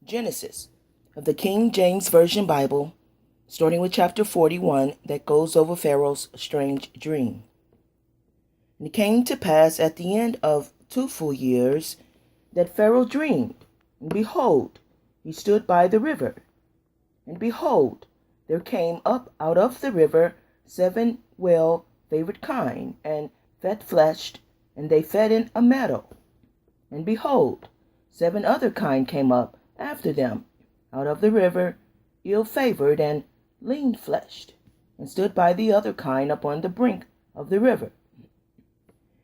Genesis of the King James Version Bible, starting with chapter 41 that goes over Pharaoh's strange dream. And it came to pass at the end of 2 full years that Pharaoh dreamed, and behold, he stood by the river. And behold, there came up out of the river 7 well-favored kine, and fat-fleshed, and they fed in a meadow. And behold, 7 other kine came up after them out of the river, ill-favored and lean-fleshed, and stood by the other kine upon the brink of the river.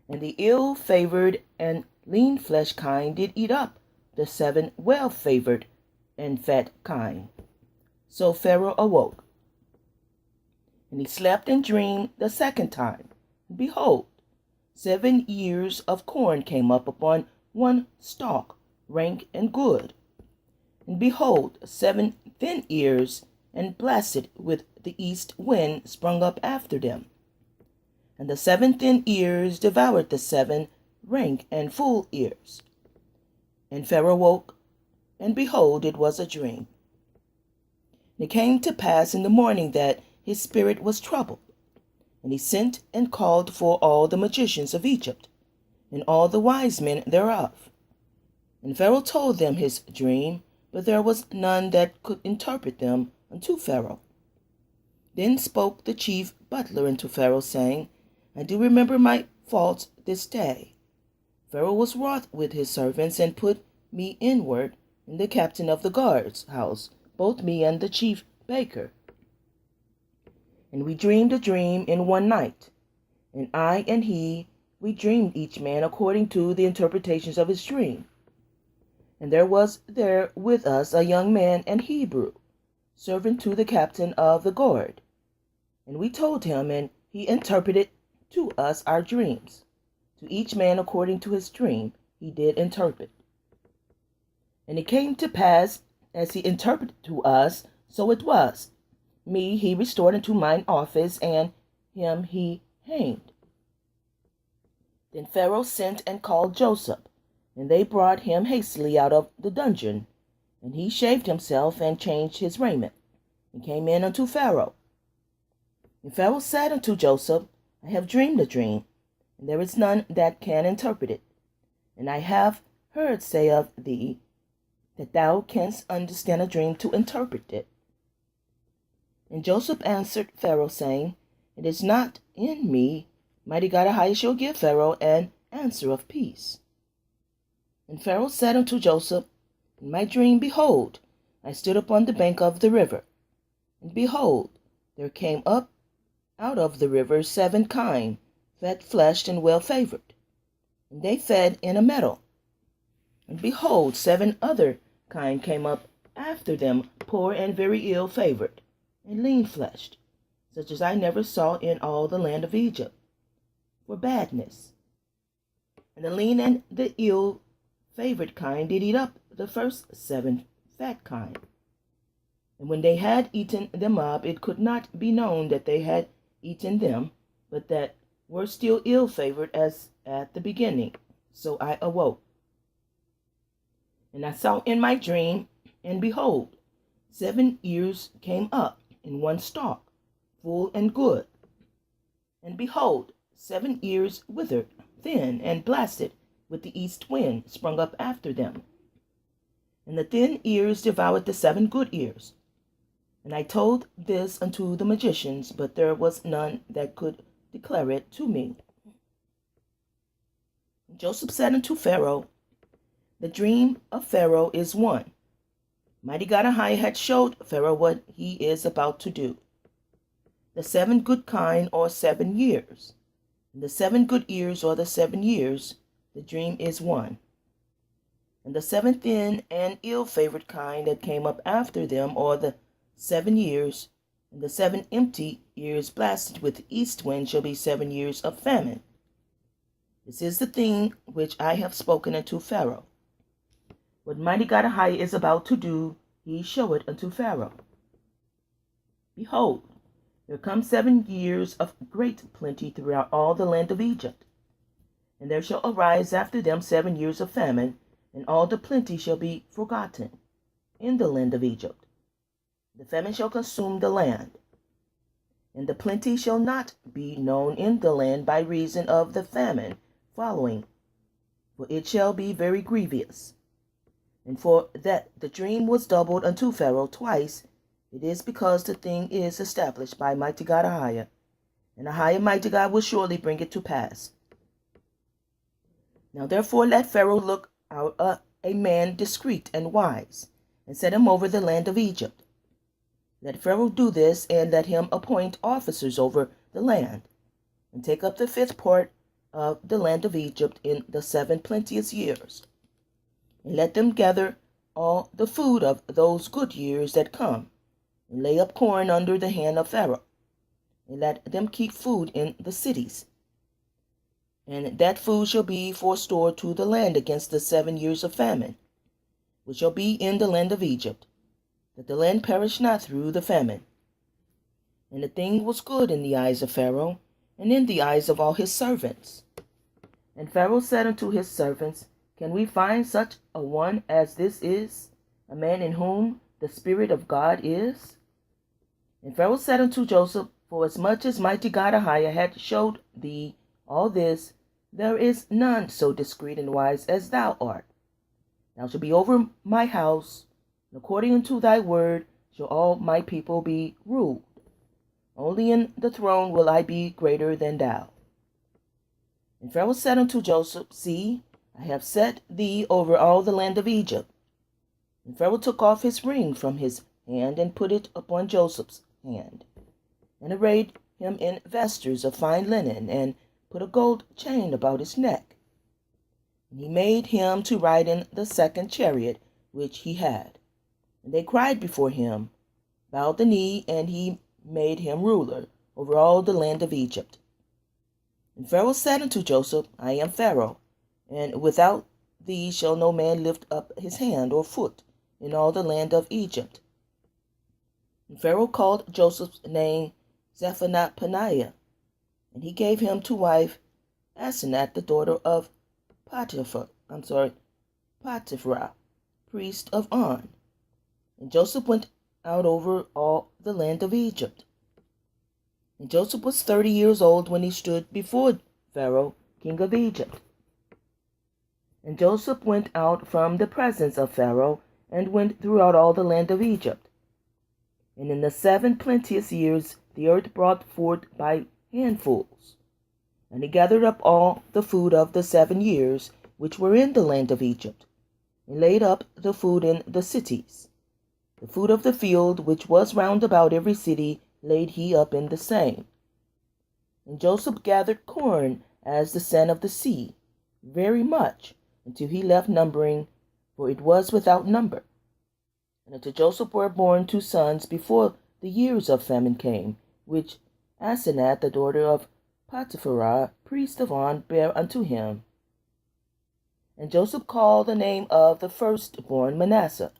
And the ill-favored and lean-fleshed kine did eat up the 7 well-favored and fat kine. So Pharaoh awoke, and he slept and dreamed the second time. And behold, 7 ears of corn came up upon one stalk, rank and good. And behold, 7 thin ears, and blasted with the east wind, sprung up after them. And the 7 thin ears devoured the 7 rank and full ears. And Pharaoh woke, and behold, it was a dream. And it came to pass in the morning that his spirit was troubled. And he sent and called for all the magicians of Egypt, and all the wise men thereof. And Pharaoh told them his dream, but there was none that could interpret them unto Pharaoh. Then spoke the chief butler unto Pharaoh, saying, I do remember my faults this day. Pharaoh was wroth with his servants, and put me inward in the captain of the guard's house, both me and the chief baker. And we dreamed a dream in one night, and I and he, we dreamed each man according to the interpretations of his dream. And there was there with us a young man, an Hebrew, servant to the captain of the guard. And we told him, and he interpreted to us our dreams. To each man according to his dream he did interpret. And it came to pass, as he interpreted to us, so it was. Me he restored into mine office, and him he hanged. Then Pharaoh sent and called Joseph, and they brought him hastily out of the dungeon. And he shaved himself, and changed his raiment, and came in unto Pharaoh. And Pharaoh said unto Joseph, I have dreamed a dream, and there is none that can interpret it. And I have heard say of thee, that thou canst understand a dream to interpret it. And Joseph answered Pharaoh, saying, It is not in me. Mighty God AHAYAH shall give Pharaoh an answer of peace. And Pharaoh said unto Joseph, In my dream, behold, I stood upon the bank of the river. And behold, there came up out of the river 7 kine, fat-fleshed and well-favored. And they fed in a meadow. And behold, 7 other kine came up after them, poor and very ill-favored, and lean-fleshed, such as I never saw in all the land of Egypt, for badness. And the lean and the ill-favored kine did eat up the first 7 fat kine. And when they had eaten them up, it could not be known that they had eaten them, but that were still ill-favored as at the beginning. So I awoke. And I saw in my dream, and behold, 7 ears came up in one stalk, full and good. And behold, 7 ears withered, thin, and blasted with the east wind, sprung up after them. And the thin ears devoured the 7 good ears. And I told this unto the magicians, but there was none that could declare it to me. And Joseph said unto Pharaoh, The dream of Pharaoh is one. Mighty God AHAYAH had showed Pharaoh what he is about to do. The 7 good kine are 7 years, and the 7 good ears are the 7 years. The dream is one. And the 7 thin and ill-favored kine that came up after them are the 7 years, and the 7 empty ears blasted with the east wind shall be 7 years of famine. This is the thing which I have spoken unto Pharaoh. What Mighty God AHAYAH is about to do, he show it unto Pharaoh. Behold, there come 7 years of great plenty throughout all the land of Egypt. And there shall arise after them 7 years of famine, and all the plenty shall be forgotten. in the land of Egypt. The famine shall consume the land, and the plenty shall not be known in the land by reason of the famine following, for it shall be very grievous. And for that the dream was doubled unto Pharaoh twice, it is because the thing is established by Mighty God AHAYAH, and AHAYAH Mighty God will surely bring it to pass. Now therefore let Pharaoh look out a man discreet and wise, and set him over the land of Egypt. Let Pharaoh do this, and let him appoint officers over the land, and take up the fifth part of the land of Egypt in the 7 plenteous years. And let them gather all the food of those good years that come, and lay up corn under the hand of Pharaoh, and let them keep food in the cities. And that food shall be for store to the land against the 7 years of famine, which shall be in the land of Egypt, that the land perish not through the famine. And the thing was good in the eyes of Pharaoh, and in the eyes of all his servants. And Pharaoh said unto his servants, Can we find such a one as this is, a man in whom the Spirit of God is? And Pharaoh said unto Joseph, Forasmuch as Mighty God AHAYAH had showed thee all this, there is none so discreet and wise as thou art. Thou shalt be over my house, and according unto thy word shall all my people be ruled. Only in the throne will I be greater than thou. And Pharaoh said unto Joseph, See, I have set thee over all the land of Egypt. And Pharaoh took off his ring from his hand, and put it upon Joseph's hand, and arrayed him in vestures of fine linen, and put a gold chain about his neck. And he made him to ride in the second chariot which he had. And they cried before him, bowed the knee, and he made him ruler over all the land of Egypt. And Pharaoh said unto Joseph, I am Pharaoh, and without thee shall no man lift up his hand or foot in all the land of Egypt. And Pharaoh called Joseph's name Zephaniah, and he gave him to wife Asenath, the daughter of Potiphar, priest of On. And Joseph went out over all the land of Egypt. And Joseph was 30 years old when he stood before Pharaoh, king of Egypt. And Joseph went out from the presence of Pharaoh, and went throughout all the land of Egypt. And in the 7 plenteous years the earth brought forth by handfuls. And he gathered up all the food of the 7 years which were in the land of Egypt, and laid up the food in the cities. The food of the field which was round about every city laid he up in the same. And Joseph gathered corn as the sand of the sea, very much, until he left numbering, for it was without number. And unto Joseph were born 2 sons before the years of famine came, which Asenath, the daughter of Potiphar, priest of On, bare unto him. And Joseph called the name of the firstborn Manasseh.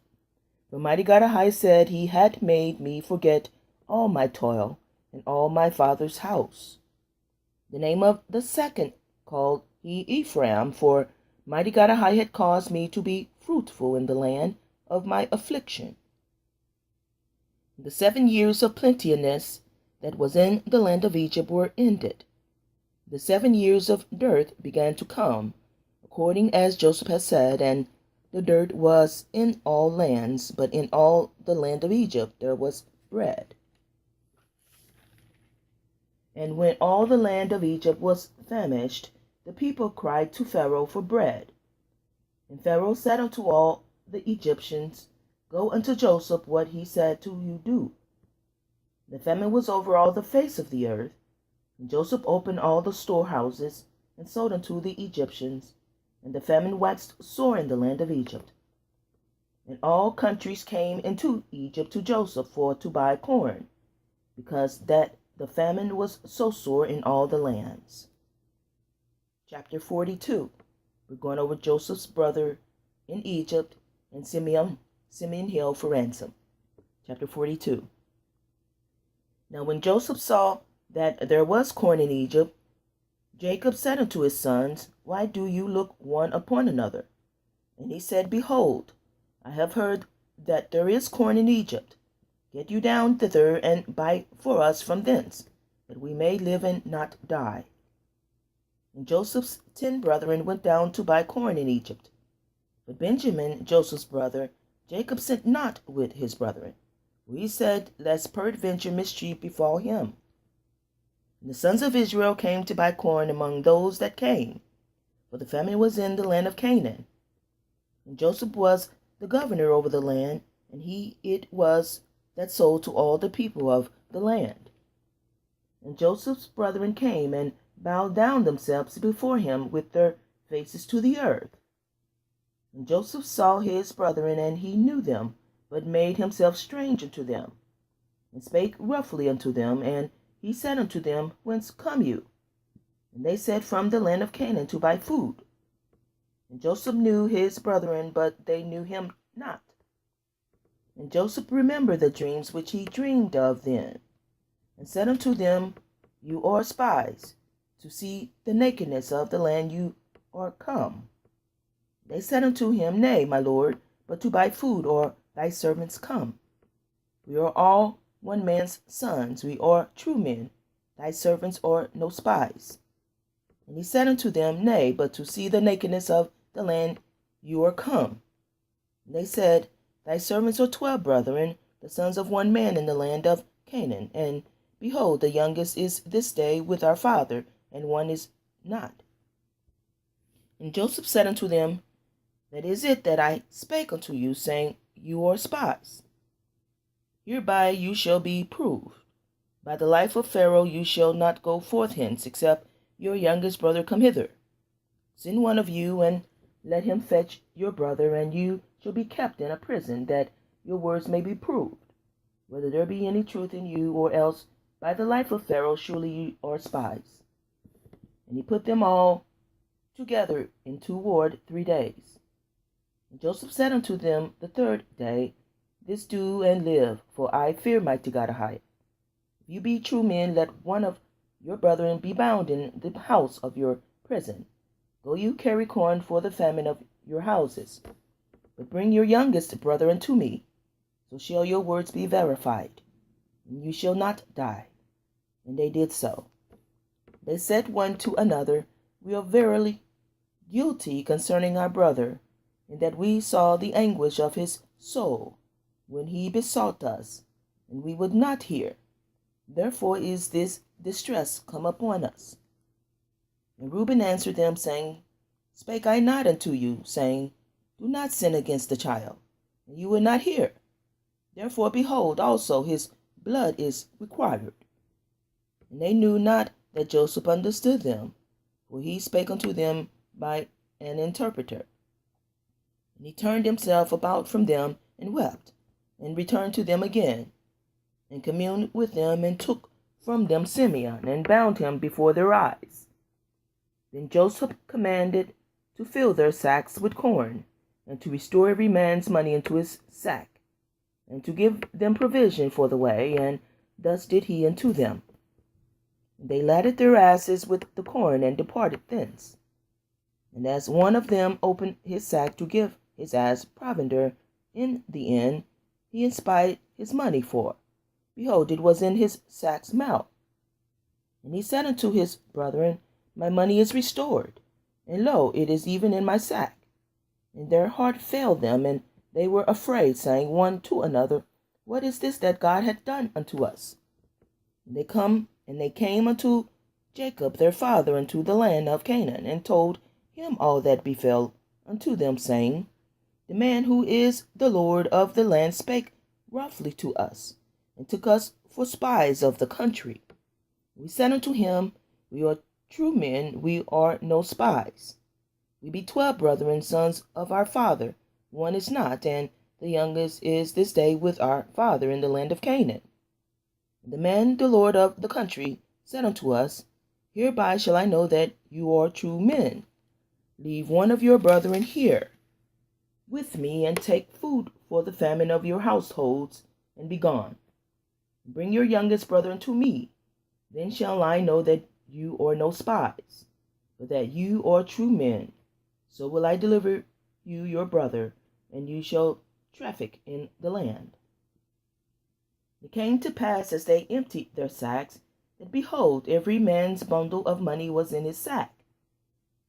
For Mighty God AHAYAH said, He had made me forget all my toil and all my father's house. The name of the second called he Ephraim, for Mighty God AHAYAH had caused me to be fruitful in the land of my affliction. The 7 years of plenteousness that was in the land of Egypt were ended. The 7 years of dearth began to come, according as Joseph had said, and the dearth was in all lands, but in all the land of Egypt there was bread. And when all the land of Egypt was famished, the people cried to Pharaoh for bread. And Pharaoh said unto all the Egyptians, Go unto Joseph, what he said to you do. The famine was over all the face of the earth, and Joseph opened all the storehouses, and sold unto the Egyptians, and the famine waxed sore in the land of Egypt. And all countries came into Egypt to Joseph for to buy corn, because that the famine was so sore in all the lands. Chapter 42. We're going over Joseph's brother in Egypt, and Simeon held for ransom. Chapter 42. Now when Joseph saw that there was corn in Egypt, Jacob said unto his sons, Why do you look one upon another? And he said, Behold, I have heard that there is corn in Egypt. Get you down thither, and buy for us from thence, that we may live and not die. And Joseph's 10 brethren went down to buy corn in Egypt. But Benjamin, Joseph's brother, Jacob sent not with his brethren. For he said, lest peradventure mischief befall him. And the sons of Israel came to buy corn among those that came, for the famine was in the land of Canaan. And Joseph was the governor over the land, and he it was that sold to all the people of the land. And Joseph's brethren came and bowed down themselves before him with their faces to the earth. And Joseph saw his brethren, and he knew them, but made himself strange unto them, and spake roughly unto them. And he said unto them, Whence come you? And they said, From the land of Canaan, to buy food. And Joseph knew his brethren, but they knew him not. And Joseph remembered the dreams which he dreamed of then, and said unto them, You are spies, to see the nakedness of the land you are come. They said unto him, Nay, my lord, but to buy food, or thy servants come. We are all one man's sons, we are true men, thy servants are no spies. And he said unto them, Nay, but to see the nakedness of the land you are come. And they said, Thy servants are 12 brethren, the sons of one man in the land of Canaan. And behold, the youngest is this day with our father, and one is not. And Joseph said unto them, That is it that I spake unto you, saying, You are spies. Hereby you shall be proved. By the life of Pharaoh you shall not go forth hence, except your youngest brother come hither. Send one of you, and let him fetch your brother, and you shall be kept in a prison, that your words may be proved, whether there be any truth in you, or else by the life of Pharaoh surely you are spies. And he put them all together into ward 3 days. And Joseph said unto them the 3rd day, This do and live, for I fear Mighty God AHAYAH. If you be true men, let one of your brethren be bound in the house of your prison. Go you carry corn for the famine of your houses. But bring your youngest brother unto me, so shall your words be verified, and you shall not die. And they did so. They said one to another, We are verily guilty concerning our brother, in that we saw the anguish of his soul when he besought us, and we would not hear. Therefore is this distress come upon us. And Reuben answered them, saying, Spake I not unto you, saying, Do not sin against the child, and you would not hear. Therefore, behold, also his blood is required. And they knew not that Joseph understood them, for he spake unto them by an interpreter. And he turned himself about from them, and wept, and returned to them again, and communed with them, and took from them Simeon, and bound him before their eyes. Then Joseph commanded to fill their sacks with corn, and to restore every man's money into his sack, and to give them provision for the way, and thus did he unto them. And they ladded their asses with the corn, and departed thence. And as one of them opened his sack to give his ass provender in the inn, he espied his money, for, behold, it was in his sack's mouth. And he said unto his brethren, My money is restored, and lo, it is even in my sack. And their heart failed them, and they were afraid, saying one to another, What is this that God hath done unto us? And they came unto Jacob their father unto the land of Canaan, and told him all that befell unto them, saying, The man who is the Lord of the land spake roughly to us, and took us for spies of the country. We said unto him, We are true men, we are no spies. We be 12 brethren, sons of our father. One is not, and the youngest is this day with our father in the land of Canaan. And the man, the Lord of the country, said unto us, Hereby shall I know that you are true men. Leave one of your brethren here with me, and take food for the famine of your households, and be gone. Bring your youngest brother unto me. Then shall I know that you are no spies, but that you are true men. So will I deliver you your brother, and you shall traffic in the land. It came to pass as they emptied their sacks, that behold, every man's bundle of money was in his sack.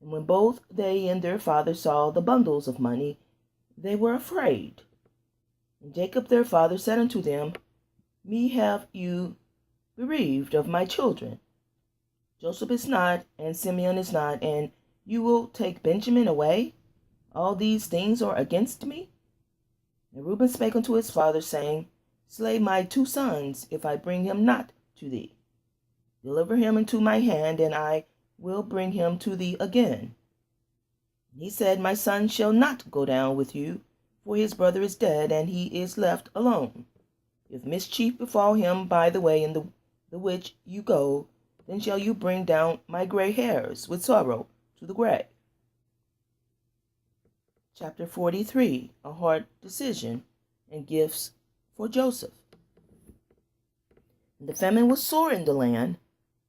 And when both they and their father saw the bundles of money, they were afraid. And Jacob their father said unto them, Me have you bereaved of my children. Joseph is not, and Simeon is not, and you will take Benjamin away? All these things are against me? And Reuben spake unto his father, saying, Slay my 2 sons, if I bring him not to thee. Deliver him into my hand, and I will bring him to thee again. And he said, My son shall not go down with you, for his brother is dead, and he is left alone. If mischief befall him by the way in the which you go, then shall you bring down my gray hairs with sorrow to the grave. Chapter 43, a hard decision and gifts for Joseph. And the famine was sore in the land.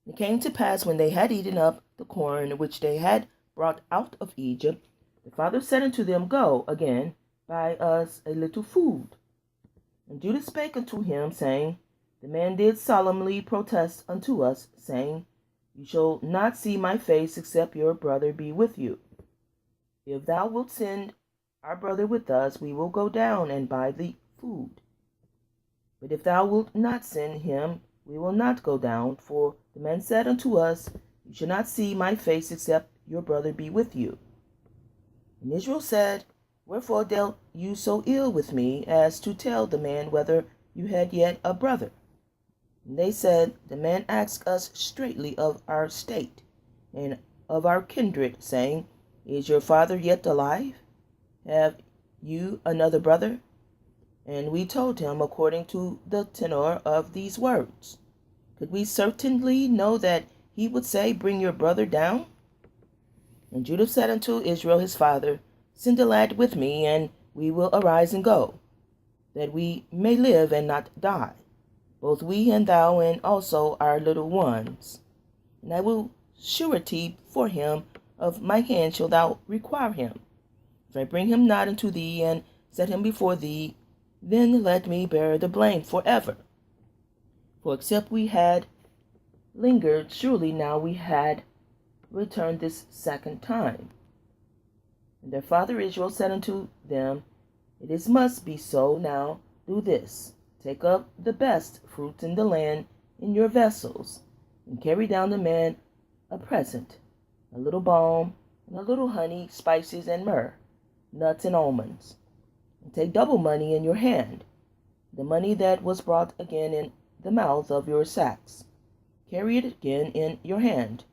And it came to pass, when they had eaten up the corn which they had brought out of Egypt, the father said unto them, Go again, buy us a little food. And Judah spake unto him, saying, The man did solemnly protest unto us, saying, You shall not see my face, except your brother be with you. If thou wilt send our brother with us, we will go down and buy the food. But if thou wilt not send him, we will not go down. For the man said unto us, You shall not see my face, except your brother be with you. And Israel said, Wherefore dealt you so ill with me, as to tell the man whether you had yet a brother? And they said, The man asked us straitly of our state, and of our kindred, saying, Is your father yet alive? Have you another brother? And we told him according to the tenor of these words. Could we certainly know that he would say, Bring your brother down? And Judah said unto Israel his father, Send a lad with me, and we will arise and go, that we may live and not die, both we and thou, and also our little ones. And I will surety for him of my hand shall thou require him. If I bring him not unto thee, and set him before thee, then let me bear the blame forever. For except we had lingered, surely now we had returned this second time. And their father Israel said unto them, It must be so. Now do this. Take up the best fruits in the land in your vessels, and carry down the man a present, a little balm, and a little honey, spices, and myrrh, nuts and almonds. And take double money in your hand, the money that was brought again in the mouth of your sacks. Carry it again in your hand.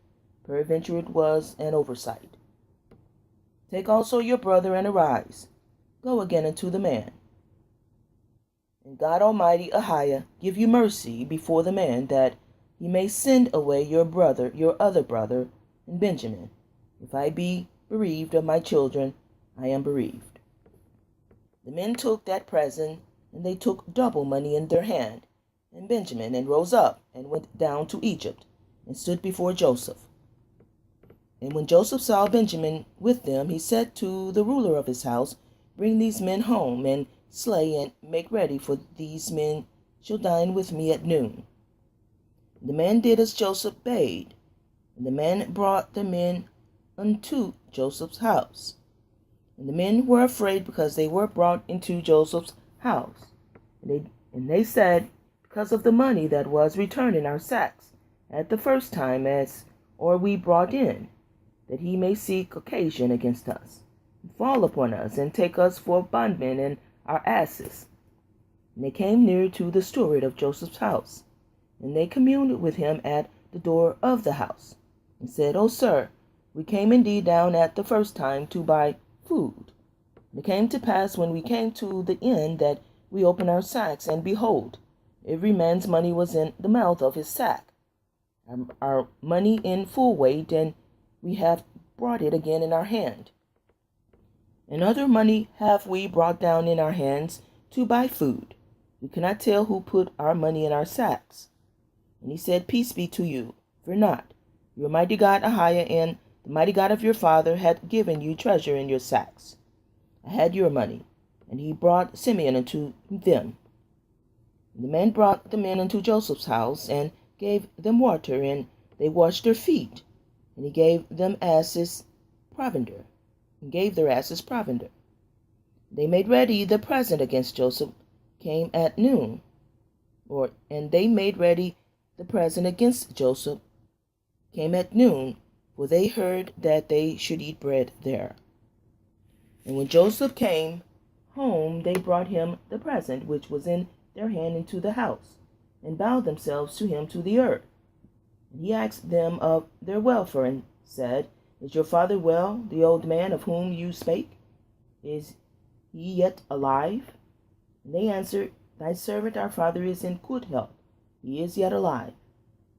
Peradventure it was an oversight. Take also your brother, and arise. Go again unto the man. And God Almighty AHAYAH give you mercy before the man, that he may send away your brother, your other brother, and Benjamin. If I be bereaved of my children, I am bereaved. The men took that present, and they took double money in their hand, and Benjamin, and rose up, and went down to Egypt, and stood before Joseph. And when Joseph saw Benjamin with them, he said to the ruler of his house, Bring these men home, and slay, and make ready, for these men shall dine with me at noon. And the man did as Joseph bade, and the man brought the men unto Joseph's house. And the men were afraid, because they were brought into Joseph's house. And they said, Because of the money that was returned in our sacks at the first time, as or we brought in, that he may seek occasion against us, and fall upon us, and take us for bondmen and our asses. And they came near to the steward of Joseph's house, and they communed with him at the door of the house, and said, O sir, we came indeed down at the first time to buy food. And it came to pass, when we came to the end, that we opened our sacks, and behold, every man's money was in the mouth of his sack, our money in full weight, and we have brought it again in our hand. And other money have we brought down in our hands to buy food. We cannot tell who put our money in our sacks. And he said, Peace be to you. Fear not. Your mighty God AHAYAH, and the mighty God of your father, hath given you treasure in your sacks. I had your money, And he brought Simeon unto them. And the man brought the men unto Joseph's house, and gave them water, and they washed their feet. And he gave them asses provender, and gave their asses provender. They made ready the present against Joseph, came at noon. And they made ready the present against Joseph, came at noon, for they heard that they should eat bread there. And when Joseph came home, they brought him the present which was in their hand into the house, and bowed themselves to him to the earth. And he asked them of their welfare, and said, Is your father well, the old man of whom you spake? Is he yet alive? And they answered, Thy servant our father is in good health, he is yet alive.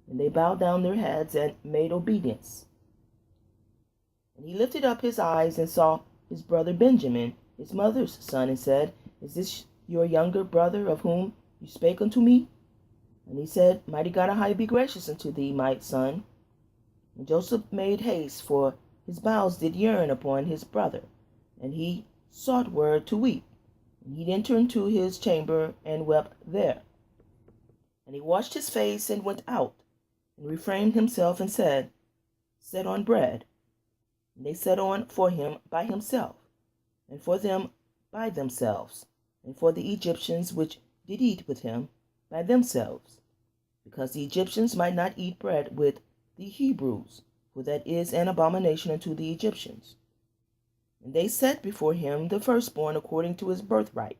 And they bowed down their heads and made obedience. And he lifted up his eyes and saw his brother Benjamin, his mother's son, and said, Is this your younger brother of whom you spake unto me? And he said, Mighty God AHAYAH be gracious unto thee, my son. And Joseph made haste, for his bowels did yearn upon his brother, and he sought word to weep. And he entered into his chamber and wept there. And he washed his face and went out, and refrained himself, and said, Set on bread. And they set on for him by himself, and for them by themselves, and for the Egyptians which did eat with him by themselves, because the Egyptians might not eat bread with the Hebrews, for that is an abomination unto the Egyptians. And they set before him the firstborn according to his birthright,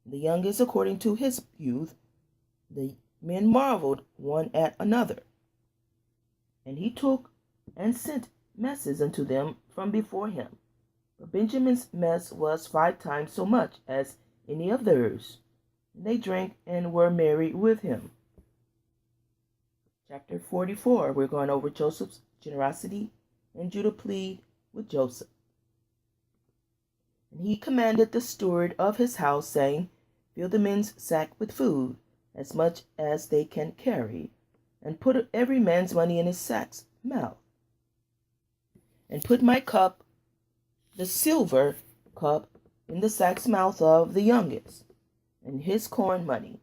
and the youngest according to his youth. The men marveled one at another. And he took and sent messes unto them from before him. But Benjamin's mess was 5 times so much as any of theirs. And they drank and were merry with him. Chapter 44, we're going over Joseph's generosity, and Judah plead with Joseph. And he commanded the steward of his house, saying, Fill the men's sack with food, as much as they can carry, and put every man's money in his sack's mouth. And put my cup, the silver cup, in the sack's mouth of the youngest, and his corn money.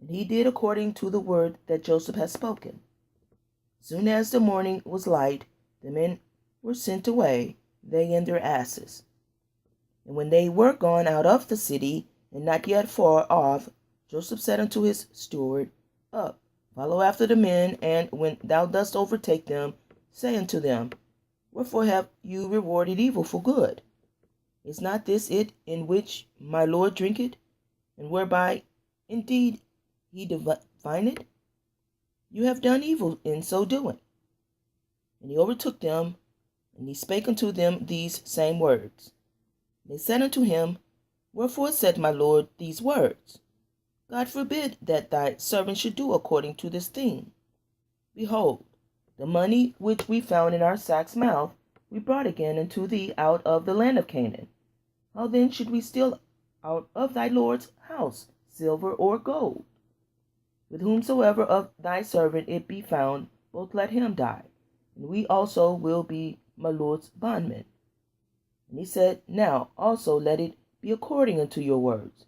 And he did according to the word that Joseph had spoken. Soon as the morning was light, the men were sent away, they and their asses. And when they were gone out of the city, and not yet far off, Joseph said unto his steward, Up, follow after the men, and when thou dost overtake them, say unto them, Wherefore have you rewarded evil for good? Is not this it in which my Lord drinketh, and whereby indeed he divineth? You have done evil in so doing. And he overtook them, and he spake unto them these same words. They said unto him, Wherefore said my Lord these words? God forbid that thy servant should do according to this thing. Behold, the money which we found in our sack's mouth we brought again unto thee out of the land of Canaan. How then should we steal out of thy Lord's house silver or gold? With whomsoever of thy servant it be found, both let him die, and we also will be my Lord's bondmen. And he said, Now also let it be according unto your words.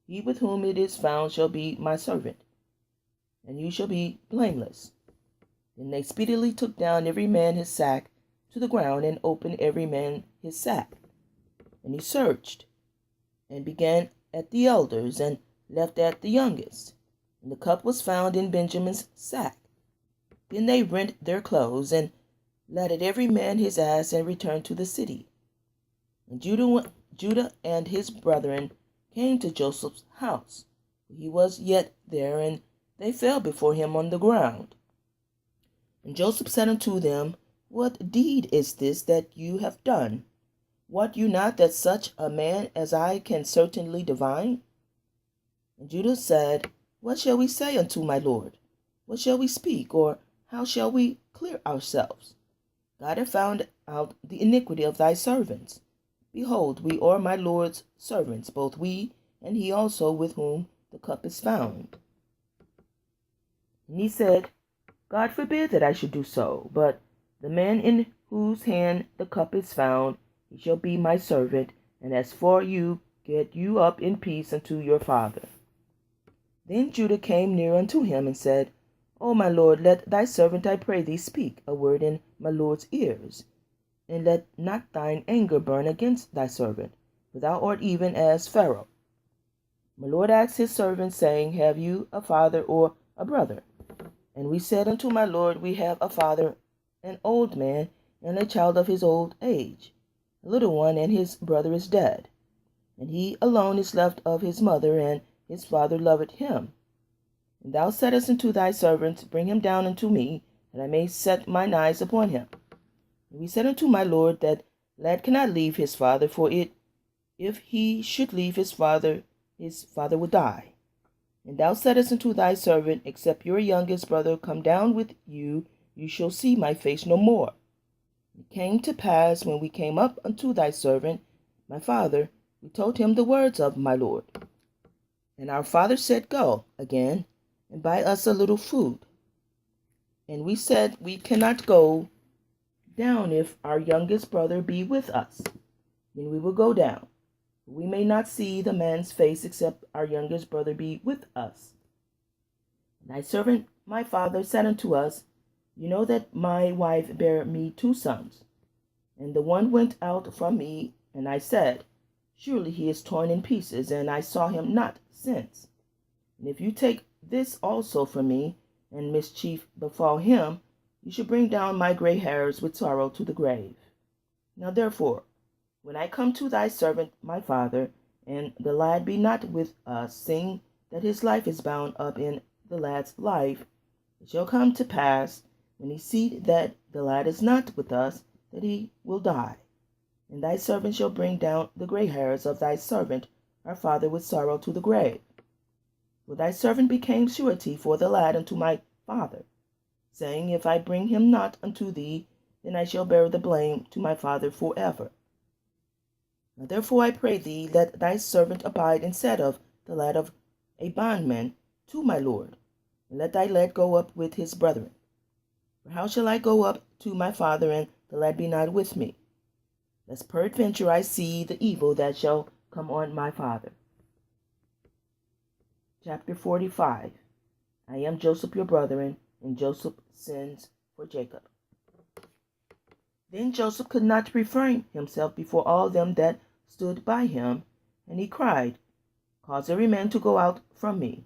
He with whom it is found shall be my servant, and you shall be blameless. Then they speedily took down every man his sack to the ground, and opened every man his sack. And he searched, and began at the elders, and left at the youngest. And the cup was found in Benjamin's sack. Then they rent their clothes, and ladded every man his ass, and returned to the city. And Judah and his brethren came to Joseph's house. He was yet there, and they fell before him on the ground. And Joseph said unto them, What deed is this that you have done? Wot you not that such a man as I can certainly divine? And Judah said, What shall we say unto my Lord? What shall we speak, or how shall we clear ourselves? God hath found out the iniquity of thy servants. Behold, we are my Lord's servants, both we and he also with whom the cup is found. And he said, God forbid that I should do so, but the man in whose hand the cup is found, he shall be my servant, and as for you, get you up in peace unto your father. Then Judah came near unto him and said, O my lord, let thy servant, I pray thee, speak a word in my lord's ears, and let not thine anger burn against thy servant, for thou art even as Pharaoh. My lord asked his servant, saying, Have you a father or a brother? And we said unto my lord, We have a father, an old man, and a child of his old age, a little one, and his brother is dead. And he alone is left of his mother, and his father loveth him. And thou saidst unto thy servant, Bring him down unto me, that I may set mine eyes upon him. And we said unto my lord, That lad cannot leave his father, for if he should leave his father would die. And thou saidst unto thy servant, Except your youngest brother come down with you, you shall see my face no more. It came to pass, when we came up unto thy servant, my father, we told him the words of my lord. And our father said, Go again, and buy us a little food. And we said, We cannot go down if our youngest brother be with us. Then we will go down. We may not see the man's face, except our youngest brother be with us. And thy servant, my father, said unto us, You know that my wife bare me 2 sons, and the one went out from me, and I said, Surely he is torn in pieces, and I saw him not since. And if you take this also from me, and mischief befall him, you shall bring down my gray hairs with sorrow to the grave. Now therefore, when I come to thy servant my father, and the lad be not with us, seeing that his life is bound up in the lad's life, it shall come to pass, when he see that the lad is not with us, that he will die. And thy servant shall bring down the gray hairs of thy servant our father with sorrow to the grave. For thy servant became surety for the lad unto my father, saying, If I bring him not unto thee, then I shall bear the blame to my father forever. Now therefore I pray thee, let thy servant abide instead of the lad of a bondman to my lord, and let thy lad go up with his brethren. For how shall I go up to my father, and the lad be not with me? Lest peradventure I see the evil that shall come on my father. Chapter 45. I am Joseph your brethren, and Joseph sends for Jacob. Then Joseph could not refrain himself before all them that stood by him, and he cried, Cause every man to go out from me.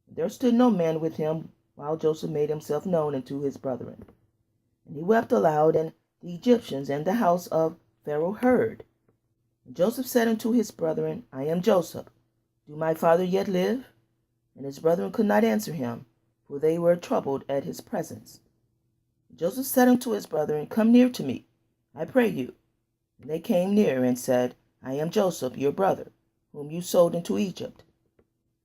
And there stood no man with him, while Joseph made himself known unto his brethren. And he wept aloud, and the Egyptians and the house of Pharaoh heard. And Joseph said unto his brethren, I am Joseph. Do my father yet live? And his brethren could not answer him, for they were troubled at his presence. Joseph said unto his brethren, Come near to me, I pray you. And they came near, and said, I am Joseph your brother, whom you sold into Egypt.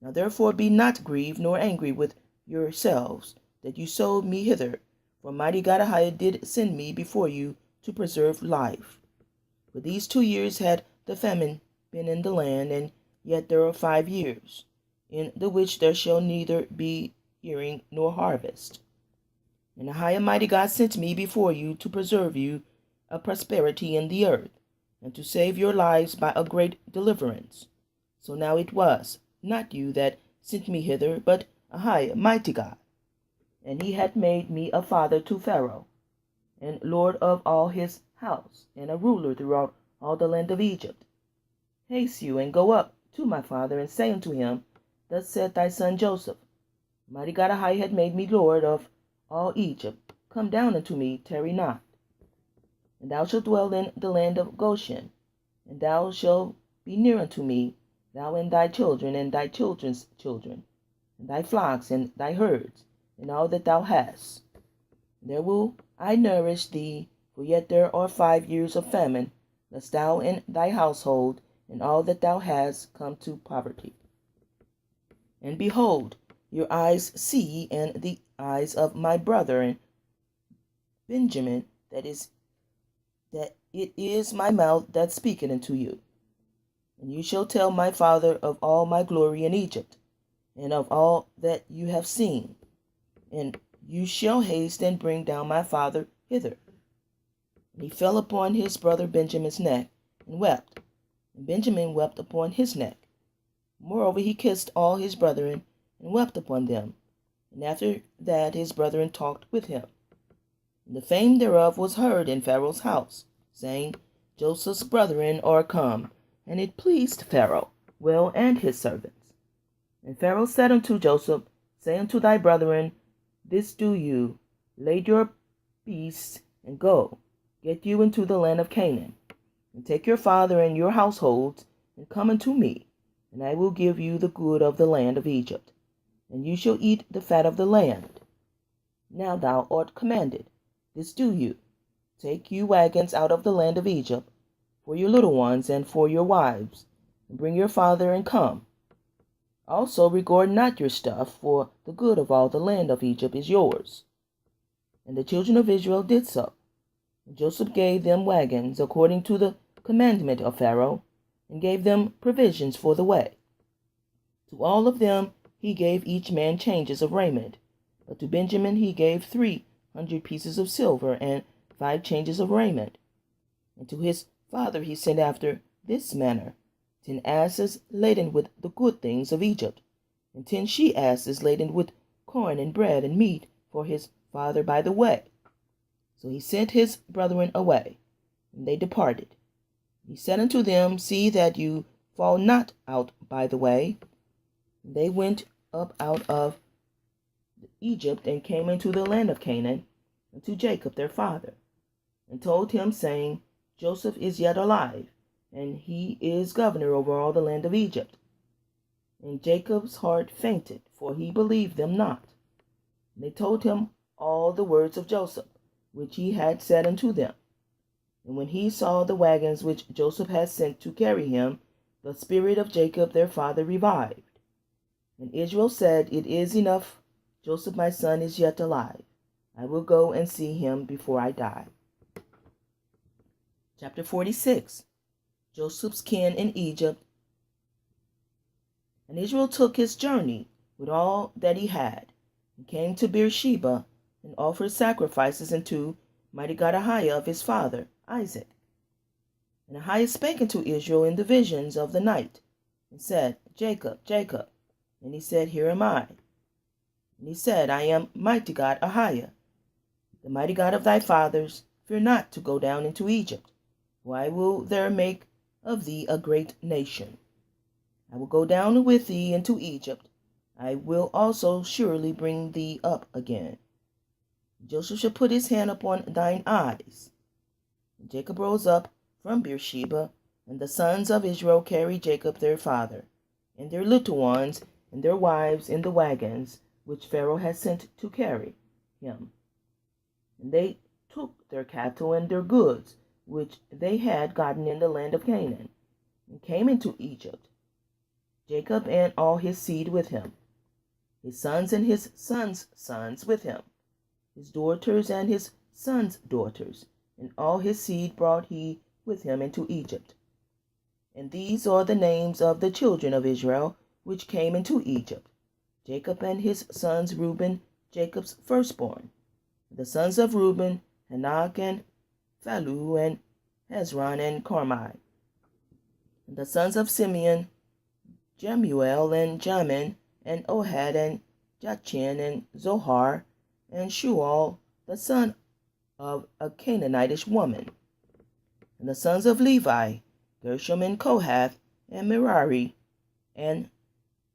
Now therefore be not grieved nor angry with yourselves, that you sold me hither, for Mighty God AHAYAH did send me before you to preserve life. For these 2 years had the famine been in the land, and yet there are 5 years, in the which there shall neither be hearing nor harvest. And AHAYAH Mighty God sent me before you to preserve you a prosperity in the earth, and to save your lives by a great deliverance. So now it was not you that sent me hither, but AHAYAH Mighty God. And he had made me a father to Pharaoh, and lord of all his house, and a ruler throughout all the land of Egypt. Haste you, and go up to my father, and say unto him, Thus said thy son Joseph, Mighty God AHAYAH had made me lord of all Egypt. Come down unto me, tarry not. And thou shalt dwell in the land of Goshen, and thou shalt be near unto me, thou and thy children, and thy children's children, and thy flocks, and thy herds, and all that thou hast. There will I nourish thee, for yet there are 5 years of famine, lest thou and thy household, and all that thou hast, come to poverty. And behold, your eyes see, and the eyes of my brother Benjamin, that it is my mouth that speaketh unto you. And you shall tell my father of all my glory in Egypt, and of all that you have seen. And you shall haste and bring down my father hither. And he fell upon his brother Benjamin's neck, and wept. and Benjamin wept upon his neck. Moreover, he kissed all his brethren, and wept upon them. And after that his brethren talked with him. And the fame thereof was heard in Pharaoh's house, saying, Joseph's brethren are come. And it pleased Pharaoh well and his servants. And Pharaoh said unto Joseph, Say unto thy brethren, This do you, lade your beasts, and go, get you into the land of Canaan, and take your father and your households, and come unto me, and I will give you the good of the land of Egypt, and you shall eat the fat of the land. Now thou art commanded, this do you, take you wagons out of the land of Egypt, for your little ones and for your wives, and bring your father and come. Also regard not your stuff, for the good of all the land of Egypt is yours. And the children of Israel did so. And Joseph gave them wagons according to the commandment of Pharaoh, and gave them provisions for the way. To all of them he gave each man changes of raiment, but to Benjamin he gave 300 pieces of silver and 5 changes of raiment. And to his father he sent after this manner, 10 asses laden with the good things of Egypt, and 10 she-asses laden with corn and bread and meat for his father by the way. So he sent his brethren away, and they departed. He said unto them, See that you fall not out by the way. And they went up out of Egypt, and came into the land of Canaan, unto Jacob their father, and told him, saying, Joseph is yet alive, and he is governor over all the land of Egypt. And Jacob's heart fainted, for he believed them not. And they told him all the words of Joseph, which he had said unto them. And when he saw the wagons which Joseph had sent to carry him, the spirit of Jacob their father revived. And Israel said, It is enough, Joseph my son is yet alive. I will go and see him before I die. Chapter 46. Joseph's kin in Egypt. And Israel took his journey with all that he had, and came to Beersheba, and offered sacrifices unto Mighty God AHAYAH of his father Isaac. And AHAYAH spake unto Israel in the visions of the night, and said, Jacob, Jacob. And he said, Here am I. And he said, I am Mighty God AHAYAH, the mighty God of thy fathers. Fear not to go down into Egypt, for I will there make of thee a great nation. I will go down with thee into Egypt. I will also surely bring thee up again. Joseph shall put his hand upon thine eyes. And Jacob rose up from Beersheba, and the sons of Israel carried Jacob their father, and their little ones, and their wives in the wagons which Pharaoh had sent to carry him. And they took their cattle and their goods, which they had gotten in the land of Canaan, and came into Egypt, Jacob and all his seed with him, his sons and his sons' sons with him, his daughters and his sons' daughters, and all his seed brought he with him into Egypt. And these are the names of the children of Israel which came into Egypt: Jacob and his sons Reuben, Jacob's firstborn. The sons of Reuben, Hanok and Phalu and Hezron and Carmi. And the sons of Simeon, Jemuel and Jamin and Ohad and Jachin and Zohar and Shual, the son of a Canaanitish woman. And the sons of Levi, Gershom and Kohath and Merari. And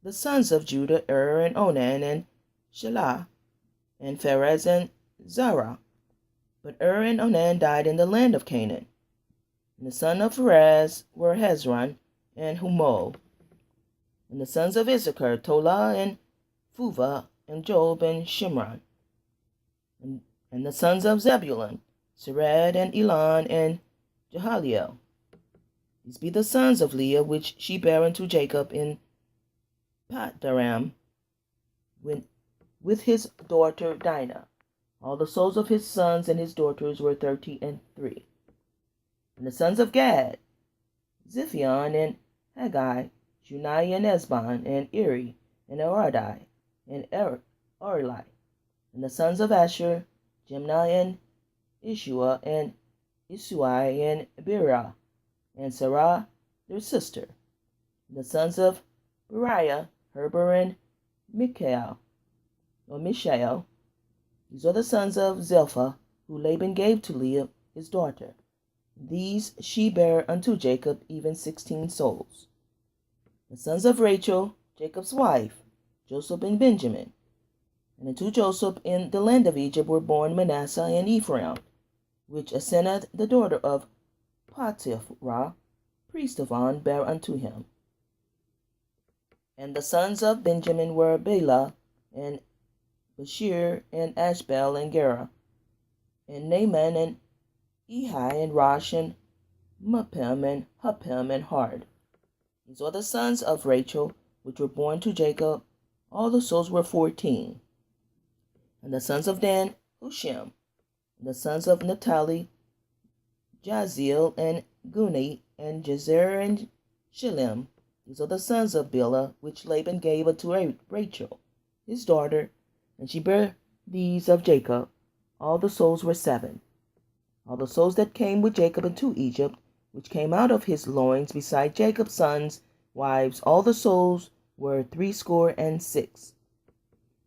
the sons of Judah, and Onan and Shelah and Pharez and Zerah. But and Onan died in the land of Canaan. And the sons of Pharez were Hezron and Humol. And the sons of Issachar, Tola and Phuvah and Job and Shimron. And the sons of Zebulun, Sered and Elon and Jehaliel. These be the sons of Leah which she bare unto Jacob in Paddaram, with his daughter Dinah. All the souls of his sons and his daughters were 33. And the sons of Gad, Ziphion and Haggai, Shunai and Esbon and Eri and Aradai and Arli. And the sons of Asher, Jimni and Ishua and Isuai and Birah and Sarah their sister. The sons of Beriah, Heber, and Mishael. These are the sons of Zilpah, who Laban gave to Leah his daughter. These she bare unto Jacob, even 16 souls. The sons of Rachel, Jacob's wife, Joseph and Benjamin. And unto Joseph in the land of Egypt were born Manasseh and Ephraim, which Asenath the daughter of Potiphera, priest of On, bare unto him. And the sons of Benjamin were Bela, and Bashir, and Ashbel, and Gera, and Naaman, and Ehi, and Rosh, and Muppim, and Huppim, and Hard. These are the sons of Rachel, which were born to Jacob. All the souls were 14. And the sons of Dan, Hushim. And the sons of Naphtali, Jaziel, and Guni, and Jezer, and Shillem. These are the sons of Bilhah, which Laban gave unto Rachel, his daughter, and she bare these of Jacob. All the souls were 7. All the souls that came with Jacob into Egypt, which came out of his loins, beside Jacob's sons' wives, all the souls were 66.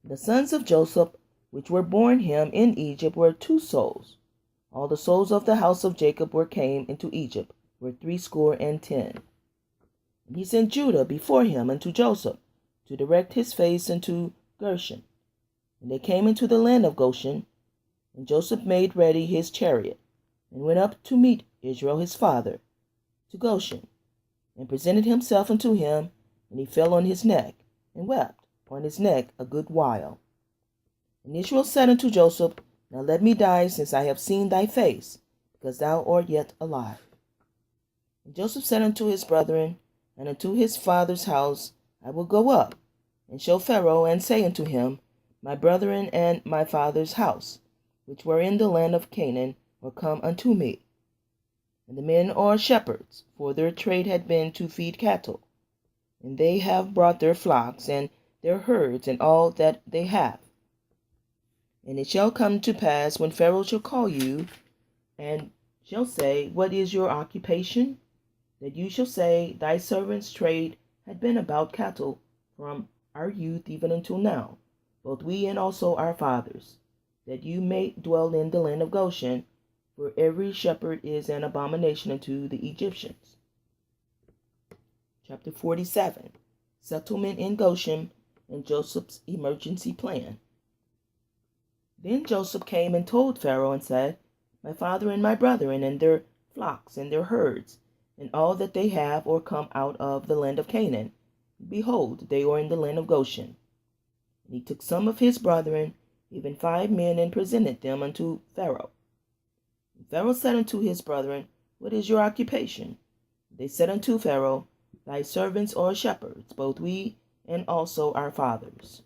The sons of Joseph, which were born him in Egypt, were 2 souls. All the souls of the house of Jacob came into Egypt, were 70. And he sent Judah before him unto Joseph, to direct his face unto Goshen. And they came into the land of Goshen, and Joseph made ready his chariot, and went up to meet Israel his father, to Goshen, and presented himself unto him, and he fell on his neck, and wept on his neck a good while. And Israel said unto Joseph, Now let me die, since I have seen thy face, because thou art yet alive. And Joseph said unto his brethren, and unto his father's house, I will go up, and show Pharaoh, and say unto him, My brethren and my father's house, which were in the land of Canaan, are come unto me. And the men are shepherds, for their trade had been to feed cattle. And they have brought their flocks, and their herds, and all that they have. And it shall come to pass, when Pharaoh shall call you, and shall say, What is your occupation? That you shall say, Thy servant's trade had been about cattle from our youth even until now, both we and also our fathers, that you may dwell in the land of Goshen, for every shepherd is an abomination unto the Egyptians. Chapter 47. Settlement in Goshen, and Joseph's emergency plan. Then Joseph came and told Pharaoh, and said, My father and my brethren, and their flocks, and their herds, and all that they have, are come out of the land of Canaan. Behold, they are in the land of Goshen. And he took some of his brethren, even 5 men, and presented them unto Pharaoh. And Pharaoh said unto his brethren, What is your occupation? They said unto Pharaoh, Thy servants are shepherds, both we and also our fathers.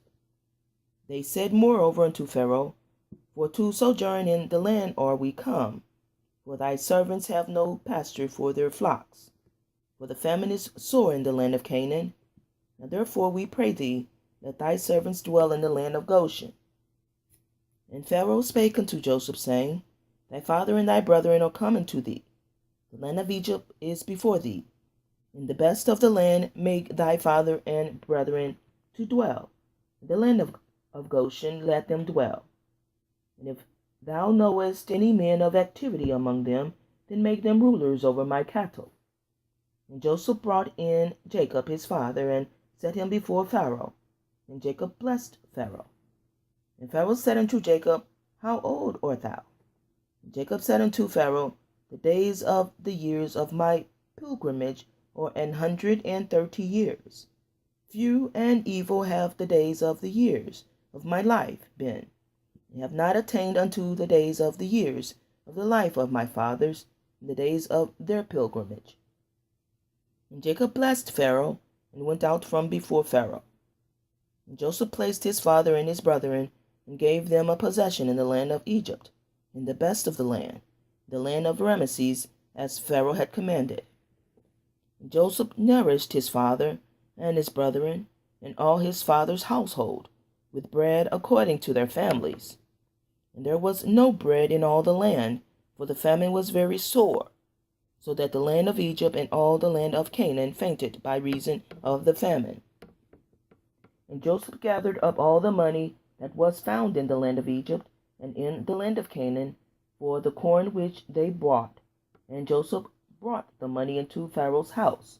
They said moreover unto Pharaoh, For to sojourn in the land are we come, for thy servants have no pasture for their flocks. For the famine is sore in the land of Canaan. Now therefore we pray thee, let thy servants dwell in the land of Goshen. And Pharaoh spake unto Joseph, saying, Thy father and thy brethren are come unto thee. The land of Egypt is before thee. In the best of the land make thy father and brethren to dwell. In the land of Goshen let them dwell. And if thou knowest any men of activity among them, then make them rulers over my cattle. And Joseph brought in Jacob his father, and set him before Pharaoh. And Jacob blessed Pharaoh. And Pharaoh said unto Jacob, How old art thou? And Jacob said unto Pharaoh, The days of the years of my pilgrimage are 130 years. Few and evil have the days of the years of my life been. I have not attained unto the days of the years of the life of my fathers, in the days of their pilgrimage. And Jacob blessed Pharaoh, and went out from before Pharaoh. And Joseph placed his father and his brethren, and gave them a possession in the land of Egypt, in the best of the land of Ramesses, as Pharaoh had commanded. And Joseph nourished his father and his brethren, and all his father's household, with bread according to their families. And there was no bread in all the land, for the famine was very sore. so that the land of Egypt and all the land of Canaan fainted by reason of the famine. And Joseph gathered up all the money that was found in the land of Egypt and in the land of Canaan for the corn which they brought. And Joseph brought the money into Pharaoh's house.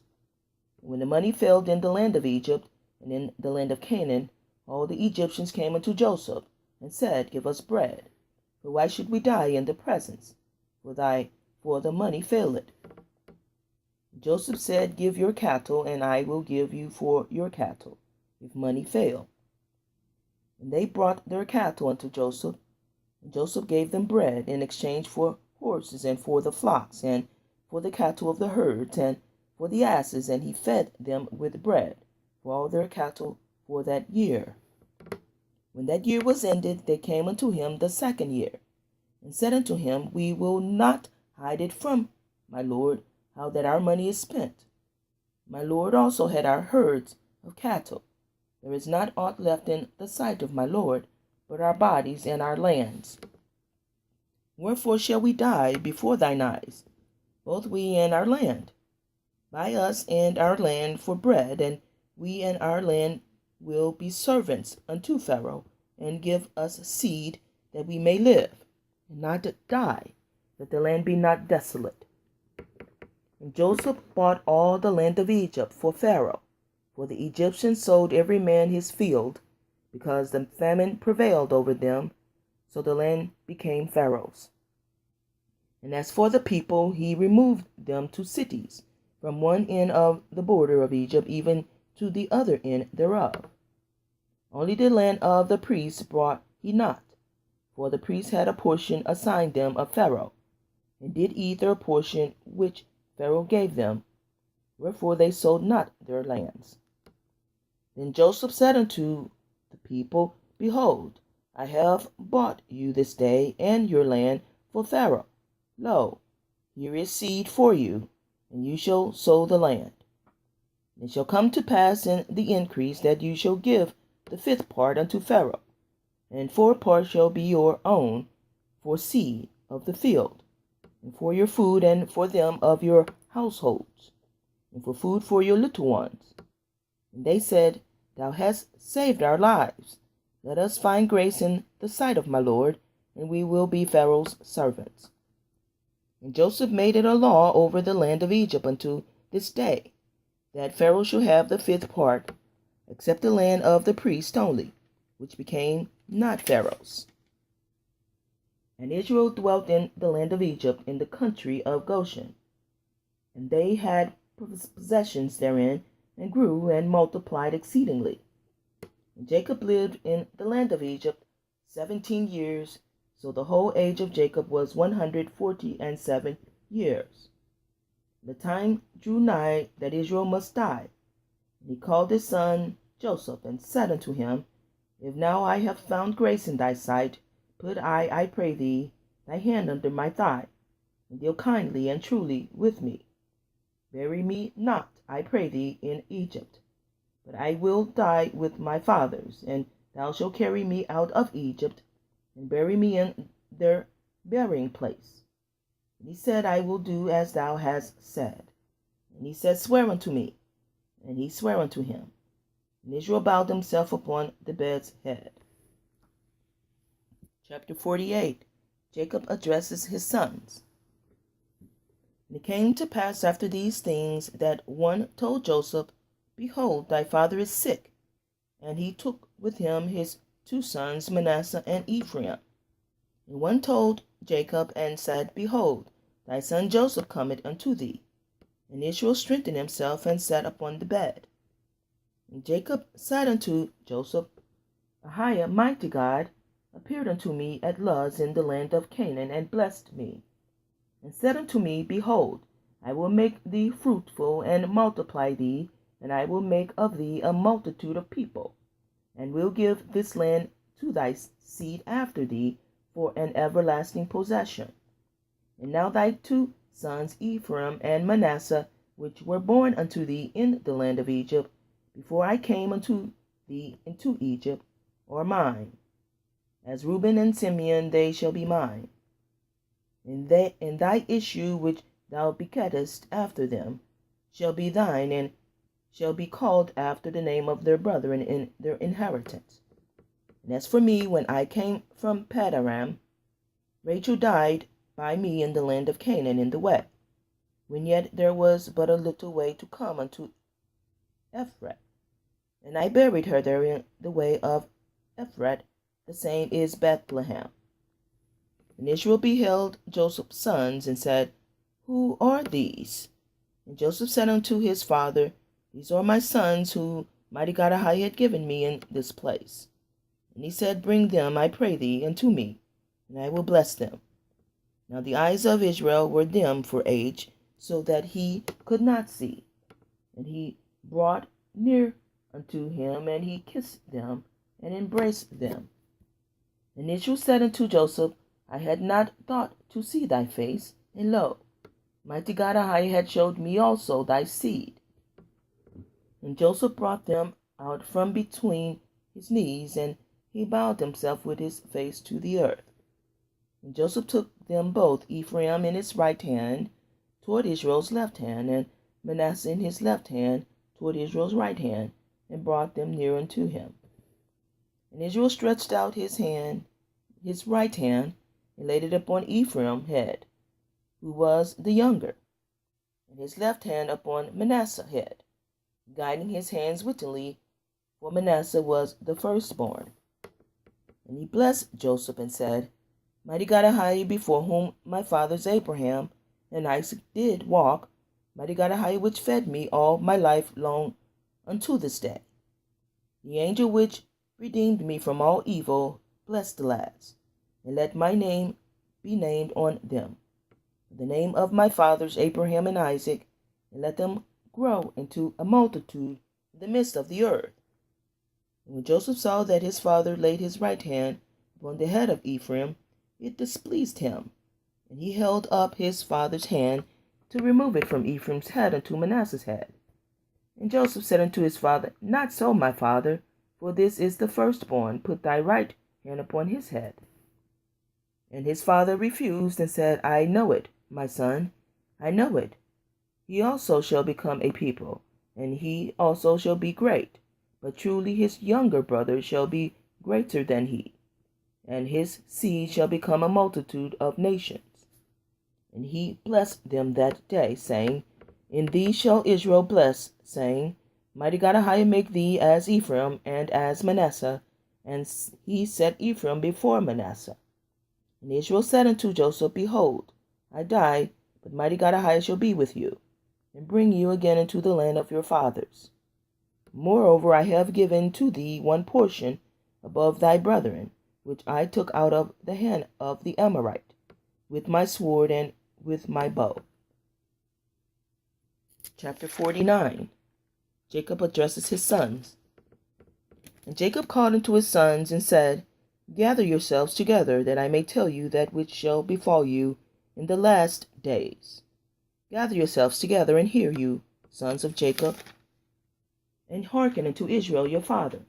And when the money failed in the land of Egypt and in the land of Canaan, all the Egyptians came unto Joseph and said, Give us bread, for why should we die in the presence? For the money faileth. Joseph said, Give your cattle, and I will give you for your cattle, if money fail. And they brought their cattle unto Joseph, and Joseph gave them bread in exchange for horses, and for the flocks, and for the cattle of the herds, and for the asses, and he fed them with bread for all their cattle for that year. When that year was ended, they came unto him the second year, and said unto him, We will not hide it from my lord, how that our money is spent. My lord also had our herds of cattle. There is not aught left in the sight of my lord, but our bodies and our lands. Wherefore shall we die before thine eyes, both we and our land? Buy us and our land for bread, and we and our land will be servants unto Pharaoh, and give us seed, that we may live, and not die, that the land be not desolate. And Joseph bought all the land of Egypt for Pharaoh, for the Egyptians sold every man his field, because the famine prevailed over them, so the land became Pharaoh's. And as for the people, he removed them to cities, from one end of the border of Egypt even to the other end thereof. Only the land of the priests brought he not, for the priests had a portion assigned them of Pharaoh, and did eat their portion which Pharaoh gave them, wherefore they sold not their lands. Then Joseph said unto the people, Behold, I have bought you this day and your land for Pharaoh. Lo, here is seed for you, and you shall sow the land. And it shall come to pass in the increase that you shall give the fifth part unto Pharaoh, and 4 parts shall be your own for seed of the field, and for your food, and for them of your households, and for food for your little ones. And they said, Thou hast saved our lives. Let us find grace in the sight of my lord, and we will be Pharaoh's servants. And Joseph made it a law over the land of Egypt unto this day, that Pharaoh shall have the 5th part, except the land of the priests only, which became not Pharaoh's. And Israel dwelt in the land of Egypt, in the country of Goshen. And they had possessions therein, and grew and multiplied exceedingly. And Jacob lived in the land of Egypt 17 years, so the whole age of Jacob was 147 years. The time drew nigh that Israel must die. And he called his son Joseph, and said unto him, If now I have found grace in thy sight, put I pray thee, thy hand under my thigh, and deal kindly and truly with me. Bury me not, I pray thee, in Egypt, but I will die with my fathers, and thou shalt carry me out of Egypt, and bury me in their burying place. And he said, I will do as thou hast said. And he said, Swear unto me. And he sware unto him. And Israel bowed himself upon the bed's head. Chapter 48. Jacob addresses his sons. And it came to pass after these things that one told Joseph, Behold, thy father is sick. And he took with him his 2 sons, Manasseh and Ephraim. And one told Jacob, and said, Behold, thy son Joseph cometh unto thee. And Israel strengthened himself, and sat upon the bed. And Jacob said unto Joseph, AHAYAH, Mighty God, appeared unto me at Luz in the land of Canaan, and blessed me, and said unto me, Behold, I will make thee fruitful, and multiply thee, and I will make of thee a multitude of people, and will give this land to thy seed after thee for an everlasting possession. And now thy 2 sons, Ephraim and Manasseh, which were born unto thee in the land of Egypt, before I came unto thee into Egypt, are mine. As Reuben and Simeon they shall be mine. And thy issue which thou begettest after them shall be thine, and shall be called after the name of their brethren in their inheritance. And as for me, when I came from Paddan, Rachel died by me in the land of Canaan in the way, when yet there was but a little way to come unto Ephrath. And I buried her there in the way of Ephrath, the same is Bethlehem. And Israel beheld Joseph's sons, and said, Who are these? And Joseph said unto his father, These are my sons, who Mighty God AHAYAH had given me in this place. And he said, Bring them, I pray thee, unto me, and I will bless them. Now the eyes of Israel were dim for age, so that he could not see. And he brought near unto him, and he kissed them, and embraced them. And Israel said unto Joseph, I had not thought to see thy face, and lo, Mighty God AHAYAH had showed me also thy seed. And Joseph brought them out from between his knees, and he bowed himself with his face to the earth. And Joseph took them both, Ephraim in his right hand toward Israel's left hand, and Manasseh in his left hand toward Israel's right hand, and brought them near unto him. And Israel stretched out his right hand, and laid it upon Ephraim's head, who was the younger, and his left hand upon Manasseh's head, guiding his hands wittingly, for Manasseh was the firstborn. And he blessed Joseph, and said, Mighty God AHAYAH, before whom my fathers Abraham and Isaac did walk, Mighty God AHAYAH, which fed me all my life long unto this day, the angel which redeemed me from all evil, bless the lads, and let my name be named on them, the name of my fathers Abraham and Isaac, and let them grow into a multitude in the midst of the earth. And when Joseph saw that his father laid his right hand upon the head of Ephraim, it displeased him, and he held up his father's hand to remove it from Ephraim's head unto Manasseh's head. And Joseph said unto his father, Not so, my father, for this is the firstborn. Put thy right hand upon his head. And his father refused, and said, I know it, my son, I know it. He also shall become a people, and he also shall be great. But truly his younger brother shall be greater than he, and his seed shall become a multitude of nations. And he blessed them that day, saying, In thee shall Israel bless, saying, Mighty God AHAYAH make thee as Ephraim and as Manasseh. And he set Ephraim before Manasseh. And Israel said unto Joseph, Behold, I die, but Mighty God AHAYAH shall be with you, and bring you again into the land of your fathers. Moreover, I have given to thee one portion above thy brethren, which I took out of the hand of the Amorite, with my sword and with my bow. Chapter 49. Jacob addresses his sons. And Jacob called unto his sons, and said, Gather yourselves together, that I may tell you that which shall befall you in the last days. Gather yourselves together, and hear, you sons of Jacob, and hearken unto Israel your father.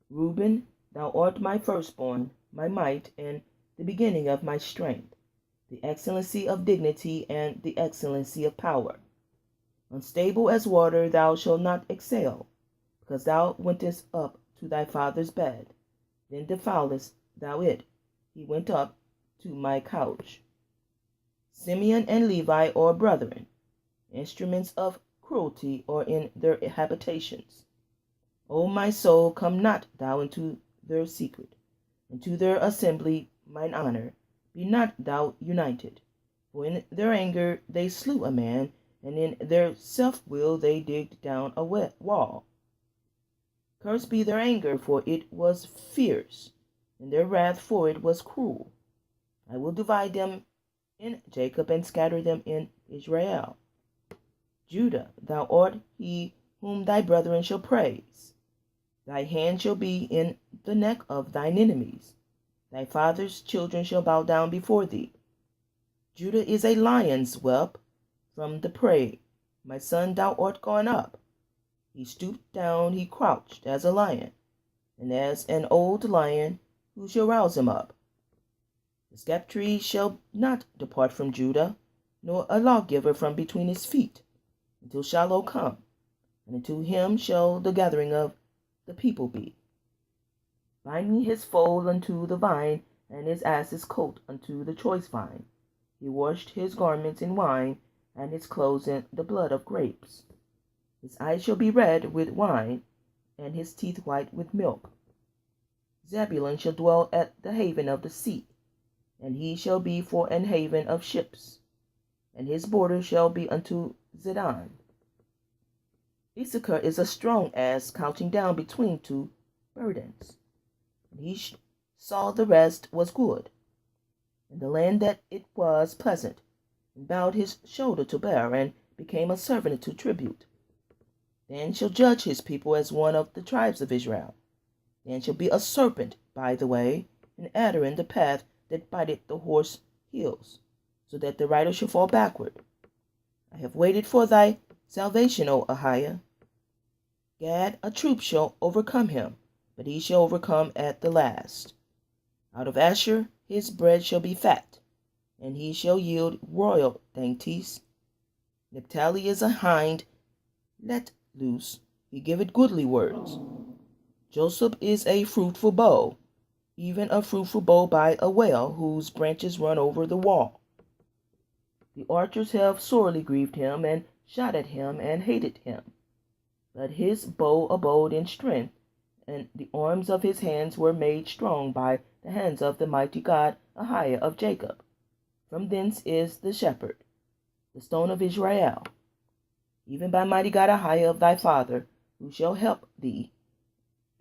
Reuben, thou art my firstborn, my might, and the beginning of my strength, the excellency of dignity, and the excellency of power. Unstable as water thou shalt not excel, because thou wentest up to thy father's bed. Then defoulest thou it. He went up to my couch. Simeon and Levi are brethren, instruments of cruelty are in their habitations. O my soul, come not thou into their secret, into their assembly mine honor, be not thou united. For in their anger they slew a man, and in their self-will they digged down a wall. Cursed be their anger, for it was fierce, and their wrath, for it was cruel. I will divide them in Jacob, and scatter them in Israel. Judah, thou art he whom thy brethren shall praise. Thy hand shall be in the neck of thine enemies. Thy father's children shall bow down before thee. Judah is a lion's whelp from the prey. My son, thou art gone up. He stooped down, he crouched as a lion, and as an old lion, who shall rouse him up? The sceptre shall not depart from Judah, nor a lawgiver from between his feet, until Shiloh come, and unto him shall the gathering of the people be. Binding his foal unto the vine, and his ass's coat unto the choice vine. He washed his garments in wine, and his clothes in the blood of grapes. His eyes shall be red with wine, and his teeth white with milk. Zebulun shall dwell at the haven of the sea, and he shall be for an haven of ships, and his border shall be unto Zidon. Issachar is a strong ass couching down between two burdens. And he saw the rest was good, and the land that it was pleasant, and bowed his shoulder to bear, and became a servant to tribute. Then shall judge his people as one of the tribes of Israel. Then shall be a serpent by the way, an adder in the path that biteth the horse heels, so that the rider shall fall backward. I have waited for thy salvation, O Ahiah. Gad, a troop shall overcome him, but he shall overcome at the last. Out of Asher his bread shall be fat, and he shall yield royal dainties. Naphtali is a hind let loose, he giveth goodly words. Joseph is a fruitful bow, even a fruitful bow by a well, whose branches run over the wall. The archers have sorely grieved him, and shot at him, and hated him. But his bow abode in strength, and the arms of his hands were made strong by the hands of the mighty God AHAYAH of Jacob. From thence is the shepherd, the stone of Israel, even by mighty God AHAYAH of thy father, who shall help thee,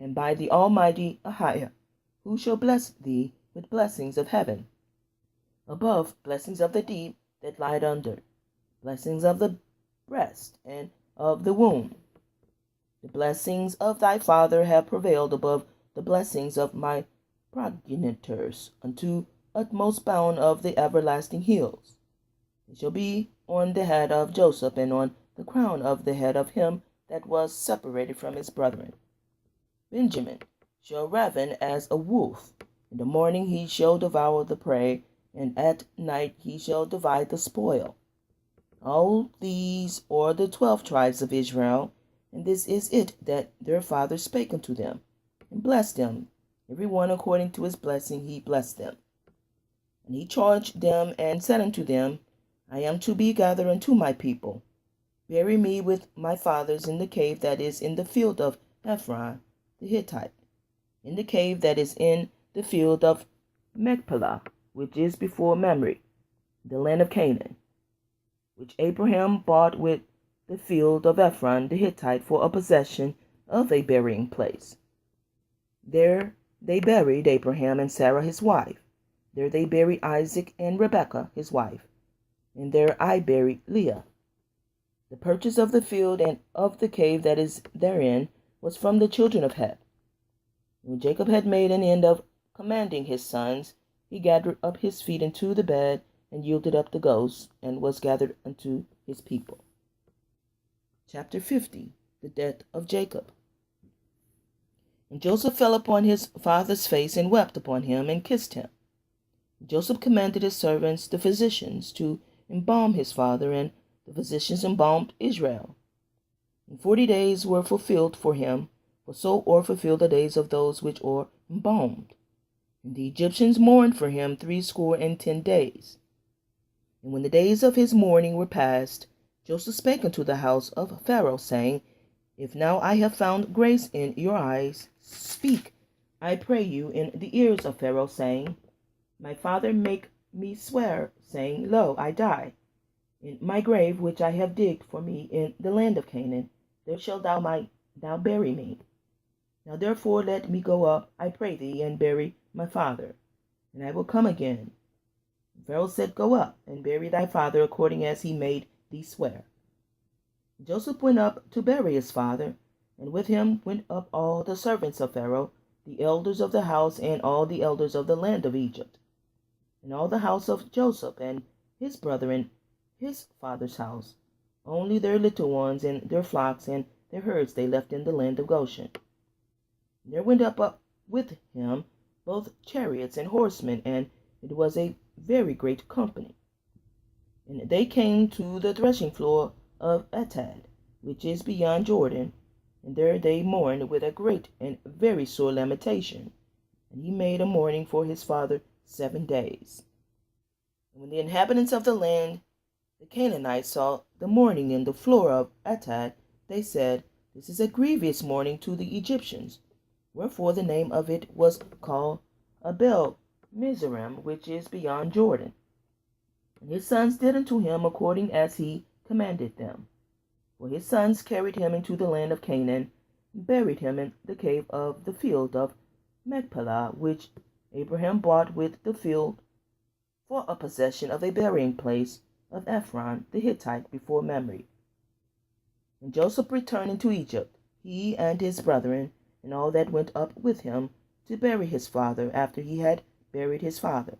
and by the almighty AHAYAH, who shall bless thee with blessings of heaven, above blessings of the deep that lied under, blessings of the breast and of the womb. The blessings of thy father have prevailed above the blessings of my progenitors unto utmost bound of the everlasting hills. It shall be on the head of Joseph, and on the crown of the head of him that was separated from his brethren. Benjamin shall raven as a wolf. In the morning he shall devour the prey, and at night he shall divide the spoil. All these are the 12 tribes of Israel, and this is it that their father spake unto them, and blessed them. Every one according to his blessing he blessed them. And he charged them, and said unto them, I am to be gathered unto my people. Bury me with my fathers in the cave that is in the field of Ephron the Hittite, in the cave that is in the field of Machpelah, which is before Mamre, the land of Canaan, which Abraham bought with the field of Ephron the Hittite for a possession of a burying place. There they buried Abraham and Sarah his wife. There they buried Isaac and Rebekah his wife. And there I buried Leah. The purchase of the field and of the cave that is therein was from the children of Heth. When Jacob had made an end of commanding his sons, he gathered up his feet into the bed, and yielded up the ghost, and was gathered unto his people. Chapter 50. The death of Jacob. And Joseph fell upon his father's face, and wept upon him, and kissed him. Joseph commanded his servants, the physicians, to embalm his father, and the physicians embalmed Israel. And 40 days were fulfilled for him, for so are fulfilled the days of those which are embalmed. And the Egyptians mourned for him 60 days. And when the days of his mourning were past, Joseph spake unto the house of Pharaoh, saying, If now I have found grace in your eyes, speak, I pray you, in the ears of Pharaoh, saying, My father make me swear, saying, Lo, I die. In my grave which I have digged for me in the land of Canaan, there shalt thou bury me. Now therefore let me go up, I pray thee, and bury my father, and I will come again. And Pharaoh said, Go up, and bury thy father, according as he made thee swear. And Joseph went up to bury his father, and with him went up all the servants of Pharaoh, the elders of the house, and all the elders of the land of Egypt, and all the house of Joseph, and his brethren, his father's house. Only their little ones, and their flocks, and their herds they left in the land of Goshen. And there went up with him both chariots and horsemen, and it was a very great company. And they came to the threshing floor of Atad, which is beyond Jordan, and there they mourned with a great and very sore lamentation. And he made a mourning for his father 7 days. And when the inhabitants of the land, the Canaanites, saw the mourning in the floor of Atad, they said, This is a grievous mourning to the Egyptians. Wherefore the name of it was called Abel Mizraim, which is beyond Jordan. And his sons did unto him according as he commanded them. For his sons carried him into the land of Canaan, and buried him in the cave of the field of Machpelah, which Abraham bought with the field for a possession of a burying place of Ephron the Hittite before Mamre. And Joseph returned into Egypt, he and his brethren, and all that went up with him to bury his father after he had buried his father.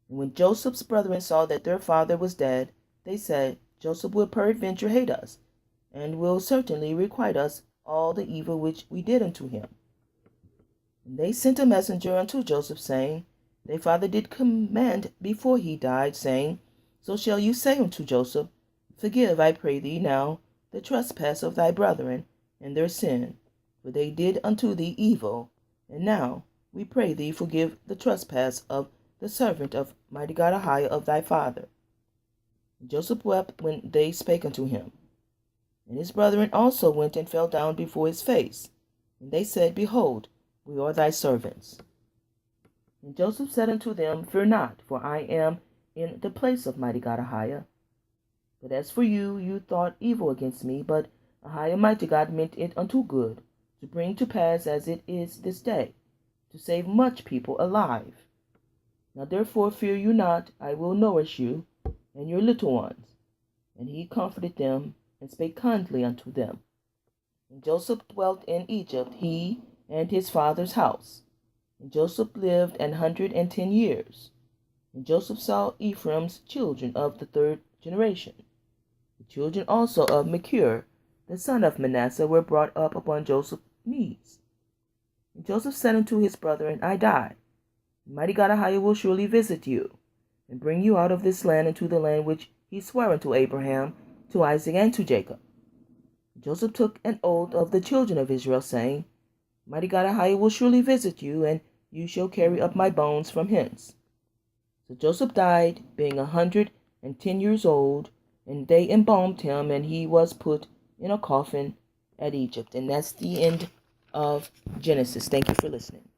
And when Joseph's brethren saw that their father was dead, they said, Joseph will peradventure hate us, and will certainly requite us all the evil which we did unto him. And they sent a messenger unto Joseph, saying, Thy father did command before he died, saying, So shall you say unto Joseph, Forgive, I pray thee, now the trespass of thy brethren and their sin, for they did unto thee evil. And now, we pray thee, forgive the trespass of the servant of Mighty God AHAYAH of thy father. And Joseph wept when they spake unto him. And his brethren also went and fell down before his face. And they said, Behold, we are thy servants. And Joseph said unto them, Fear not, for I am in the place of Mighty God AHAYAH. But as for you, you thought evil against me, but AHAYAH Mighty God meant it unto good, to bring to pass as it is this day, to save much people alive. Now therefore fear you not, I will nourish you and your little ones. And he comforted them, and spake kindly unto them. And Joseph dwelt in Egypt, he and his father's house. And Joseph lived 110 years. And Joseph saw Ephraim's children of the 3rd generation. The children also of Machir, the son of Manasseh, were brought up upon Joseph's knees. And Joseph said unto his brethren, I die. Mighty God AHAYAH will surely visit you, and bring you out of this land into the land which he sware unto Abraham, to Isaac, and to Jacob. Joseph took an oath of the children of Israel, saying, Mighty God AHAYAH will surely visit you, and you shall carry up my bones from hence. So Joseph died, being 110 years old, and they embalmed him, and he was put in a coffin at Egypt. And that's the end of Genesis. Thank you for listening.